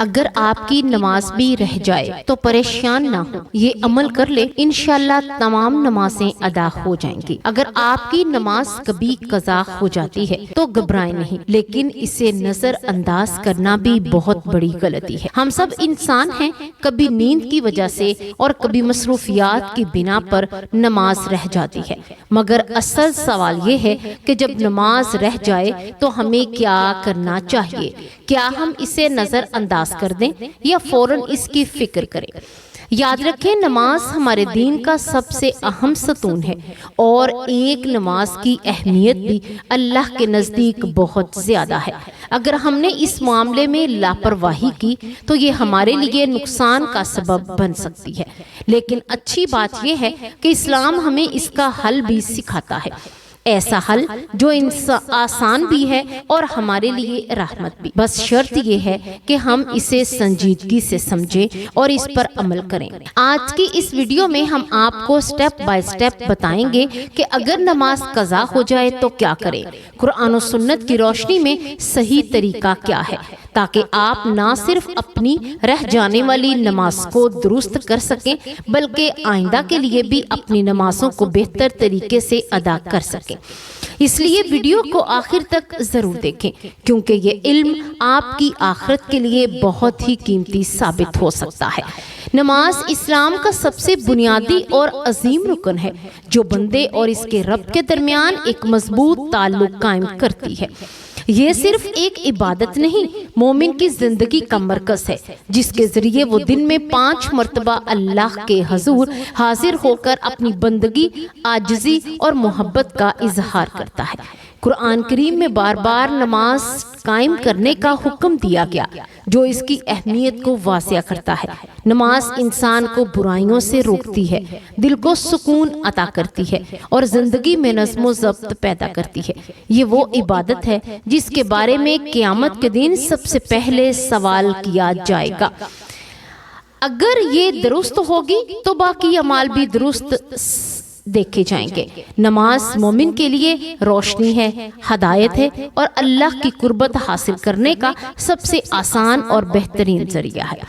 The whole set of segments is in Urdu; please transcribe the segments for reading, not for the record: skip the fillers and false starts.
اگر آپ کی نماز بھی رہ جائے تو پریشان نہ ہو، یہ عمل کر لے، انشاءاللہ تمام نمازیں ادا ہو جائیں گی۔ اگر آپ کی نماز کبھی قضا ہو جاتی ہے تو گھبرائیں نہیں، لیکن اسے نظر انداز کرنا بھی بہت بڑی غلطی ہے۔ ہم سب انسان ہیں، کبھی نیند کی وجہ سے اور کبھی مصروفیات کی بنا پر نماز رہ جاتی ہے، مگر اصل سوال یہ ہے کہ جب نماز رہ جائے تو ہمیں کیا کرنا چاہیے؟ کیا ہم اسے نظر انداز کر دیں یا فوراً اس کی فکر کریں؟ یاد رکھیں، نماز ہمارے دین کا سب سے اہم ستون ہے، اور ایک نماز کی اہمیت بھی اللہ کے نزدیک بہت زیادہ ہے۔ اگر ہم نے اس معاملے میں لاپرواہی کی تو یہ ہمارے لیے نقصان کا سبب بن سکتی ہے، لیکن اچھی بات یہ ہے کہ اسلام ہمیں اس کا حل بھی سکھاتا ہے، ایسا حل جو آسان بھی ہے اور ہمارے لیے رحمت بھی۔ بس شرط یہ ہے کہ ہم اسے سنجیدگی سے سمجھیں اور اس پر عمل کریں۔ آج کی اس ویڈیو میں ہم آپ کو سٹیپ بائی سٹیپ بتائیں گے کہ اگر نماز قضا ہو جائے تو کیا کریں، قرآن و سنت کی روشنی میں صحیح طریقہ کیا ہے، تاکہ آپ نہ صرف اپنی رہ جانے والی نماز کو درست کر سکیں بلکہ آئندہ کے لیے بھی اپنی نمازوں کو بہتر طریقے سے ادا کر سکیں۔ اس لیے ویڈیو کو آخر تک ضرور دیکھیں، کیونکہ یہ علم آپ کی آخرت کے لیے بہت ہی قیمتی ثابت ہو سکتا ہے۔ نماز اسلام کا سب سے بنیادی اور عظیم رکن ہے، جو بندے اور اس کے رب کے درمیان ایک مضبوط تعلق قائم کرتی ہے۔ یہ صرف ایک عبادت نہیں، مومن کی زندگی کا مرکز ہے، جس کے ذریعے وہ دن میں 5 مرتبہ اللہ کے حضور حاضر ہو کر اپنی بندگی، عاجزی اور محبت کا اظہار کرتا ہے۔ قرآن کریم میں بار بار نماز قائم کرنے کا حکم دیا گیا، جو اس کی اہمیت کو واضح کرتا ہے۔ نماز انسان کو برائیوں سے روکتی ہے، دل کو سکون عطا کرتی ہے اور زندگی میں نظم و ضبط پیدا کرتی ہے۔ یہ وہ عبادت ہے جس کے بارے میں قیامت کے دن سب سے پہلے سوال کیا جائے گا۔ اگر یہ درست ہوگی تو باقی اعمال بھی درست دیکھے جائیں گے۔ نماز مومن کے لیے روشنی ہے، ہدایت ہے اور اللہ کی قربت حاصل کرنے کا سب سے آسان اور بہترین ذریعہ ہے۔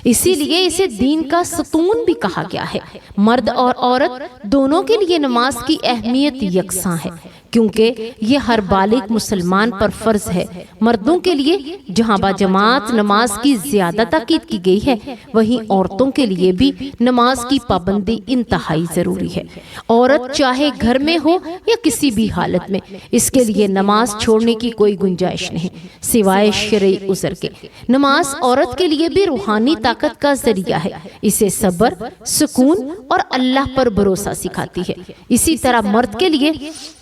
اسی لیے اسے دین کا ستون بھی کہا گیا ہے۔ مرد اور عورت دونوں کے لیے نماز کی اہمیت یکساں ہے، کیونکہ یہ ہر بالغ مسلمان پر فرض ہے۔ مردوں کے لیے جہاں باجماعت نماز کی زیادہ تاکید کی گئی ہے، وہیں عورتوں کے لیے بھی نماز کی پابندی انتہائی ضروری ہے۔ عورت چاہے گھر میں ہو یا کسی بھی حالت میں، اس کے لیے نماز چھوڑنے کی کوئی گنجائش نہیں، سوائے شرعی عذر کے۔ نماز عورت کے لیے بھی روحانی طاقت کا ذریعہ ہے، اسے صبر، سکون اور اللہ پر بھروسہ سکھاتی ہے۔ اسی طرح مرد کے لیے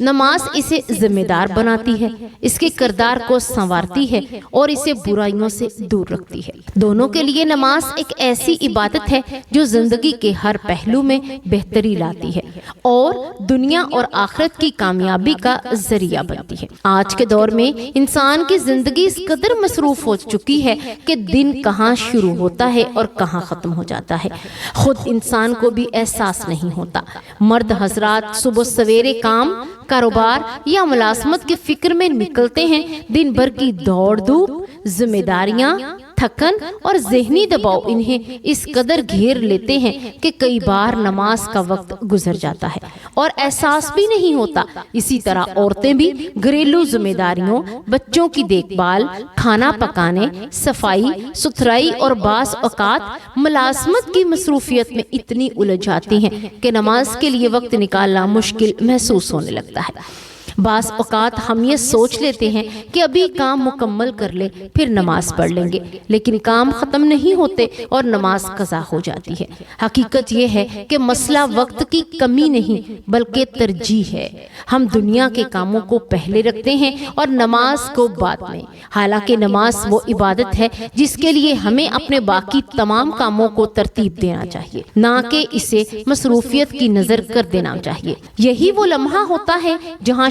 نماز اسے ذمہ دار بناتی ہے، اس کے کردار کو سنوارتی ہے اور اسے برائیوں سے دور رکھتی ہے۔ دونوں کے لیے نماز ایک ایسی عبادت ہے جو زندگی کے ہر پہلو میں بہتری لاتی ہے اور دنیا اور آخرت کی کامیابی کا ذریعہ بنتی ہے۔ آج کے دور میں انسان کی زندگی اس قدر مصروف ہو چکی ہے کہ دن کہاں شروع ہوتا ہے اور کہاں ختم ہو جاتا ہے، خود انسان کو بھی احساس نہیں ہوتا۔ مرد حضرات صبح سویرے کام، کاروبار یا ملازمت کی فکر میں نکلتے ہیں۔ دن بھر کی دوڑ دھوپ، ذمہ داریاں، تھکن اور ذہنی دباؤ انہیں اس قدر گھیر لیتے ہیں کہ کئی بار نماز کا وقت گزر جاتا ہے اور احساس بھی نہیں ہوتا۔ اسی طرح عورتیں بھی گھریلو ذمہ داریوں، بچوں کی دیکھ بھال، کھانا پکانے، صفائی ستھرائی اور بعض اوقات ملازمت کی مصروفیت میں اتنی الجھ جاتی ہیں کہ نماز کے لیے وقت نکالنا مشکل محسوس ہونے لگتا ہے۔ بعض اوقات ہم یہ سوچ لیتے ہیں کہ ابھی کام مکمل کر لیں پھر نماز پڑھ لیں گے، لیکن کام ختم نہیں ہوتے اور نماز قضا ہو جاتی ہے۔ حقیقت یہ ہے کہ مسئلہ وقت کی کمی نہیں بلکہ ترجیح ہے۔ ہم دنیا کے کاموں کو پہلے رکھتے ہیں اور نماز کو بعد میں، حالانکہ نماز وہ عبادت ہے جس کے لیے ہمیں اپنے باقی تمام کاموں کو ترتیب دینا چاہیے، نہ کہ اسے مصروفیت کی نظر کر دینا چاہیے۔ یہی وہ لمحہ ہوتا ہے جہاں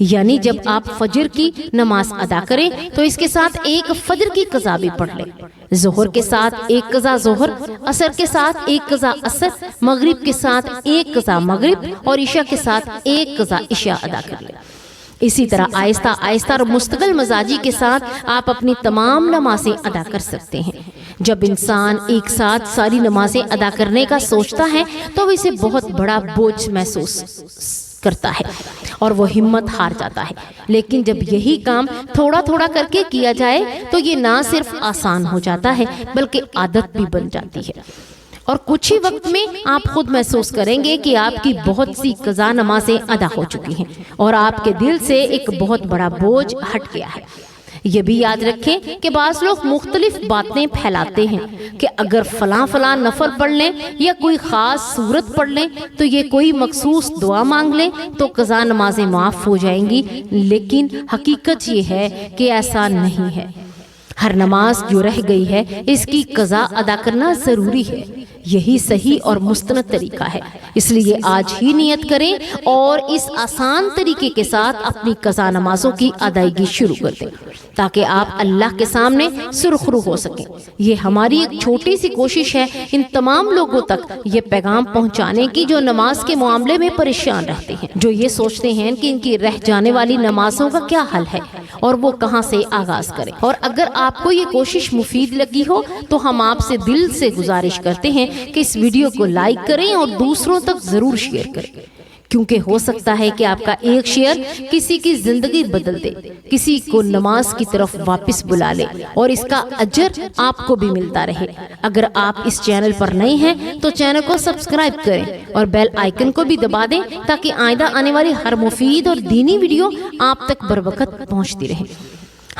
یعنی جب آپ فجر کی نماز ادا کریں تو اس کے ساتھ ایک فجر کی قضا بھی پڑھ لیں، ظہر کے ساتھ ایک قضا ظہر، عصر کے ساتھ ایک قضا عصر، مغرب کے ساتھ ایک قضا مغرب اور عشاء کے ساتھ ایک قضا عشاء ادا کر لیں۔ اسی طرح آہستہ آہستہ اور مستقل مزاجی کے ساتھ آپ اپنی تمام نمازیں ادا کر سکتے ہیں۔ جب انسان ایک ساتھ ساری نمازیں ادا کرنے کا سوچتا ہے تو وہ اسے بہت بڑا بوجھ محسوس کرتا ہے اور وہ ہمت ہار جاتا ہے، لیکن جب یہی کام تھوڑا تھوڑا کر کے کیا جائے تو یہ نہ صرف آسان ہو جاتا ہے بلکہ عادت بھی بن جاتی ہے، اور کچھ ہی وقت میں آپ خود محسوس کریں گے کہ آپ کی بہت سی قضا نمازیں ادا ہو چکی ہیں اور آپ کے دل سے ایک بہت بڑا بوجھ ہٹ گیا ہے۔ یہ بھی یاد رکھیں کہ بعض لوگ مختلف باتیں پھیلاتے ہیں کہ اگر فلاں نفل پڑھ لیں یا کوئی خاص سورت پڑھ لیں تو یہ کوئی مخصوص دعا مانگ لیں تو قضا نمازیں معاف ہو جائیں گی، لیکن حقیقت یہ ہے کہ ایسا نہیں ہے۔ ہر نماز جو رہ گئی ہے اس کی قضا ادا کرنا ضروری ہے، یہی صحیح اور مستند طریقہ ہے، اس لیے آج ہی نیت کریں اور اس آسان طریقے کے ساتھ اپنی قضا نمازوں کی ادائیگی شروع کر دیں تاکہ آپ اللہ کے سامنے سرخرو ہو سکیں۔ یہ ہماری ایک چھوٹی سی کوشش ہے ان تمام لوگوں تک یہ پیغام پہنچانے کی جو نماز کے معاملے میں پریشان رہتے ہیں، جو یہ سوچتے ہیں کہ ان کی رہ جانے والی نمازوں کا کیا حل ہے اور وہ کہاں سے آغاز کریں۔ اور اگر آپ کو یہ کوشش مفید لگی ہو تو ہم آپ سے دل سے گزارش کرتے ہیں کہ اس ویڈیو کو لائک کریں اور دوسروں تک ضرور شیئر کریں، کیونکہ ہو سکتا ہے کہ آپ کا ایک شیئر کسی کی زندگی بدل دے، کسی کو نماز کی طرف واپس بلا لے اور اس کا اجر آپ کو بھی ملتا رہے۔ اگر آپ اس چینل پر نئے ہیں تو چینل کو سبسکرائب کریں اور بیل آئیکن کو بھی دبا دیں تاکہ آئندہ آنے والی ہر مفید اور دینی ویڈیو آپ تک بروقت پہنچتی رہے۔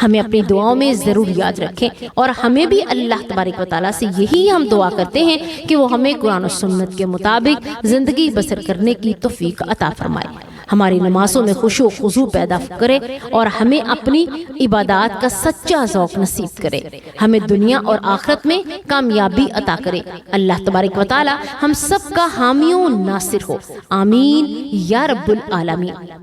ہمیں اپنی دعاؤں میں ضرور یاد رکھیں اور ہمیں بھی اللہ تبارک و تعالیٰ سے یہی ہم دعا کرتے ہیں کہ وہ ہمیں قرآن و سنت کے مطابق زندگی بسر کرنے کی توفیق عطا فرمائے، ہماری نمازوں میں خشوع و خضوع پیدا کرے اور ہمیں اپنی عبادات کا سچا ذوق نصیب کرے، ہمیں دنیا اور آخرت میں کامیابی عطا کرے۔ اللہ تبارک و تعالیٰ ہم سب کا حامی و ناصر ہو، آمین یا رب العالمین۔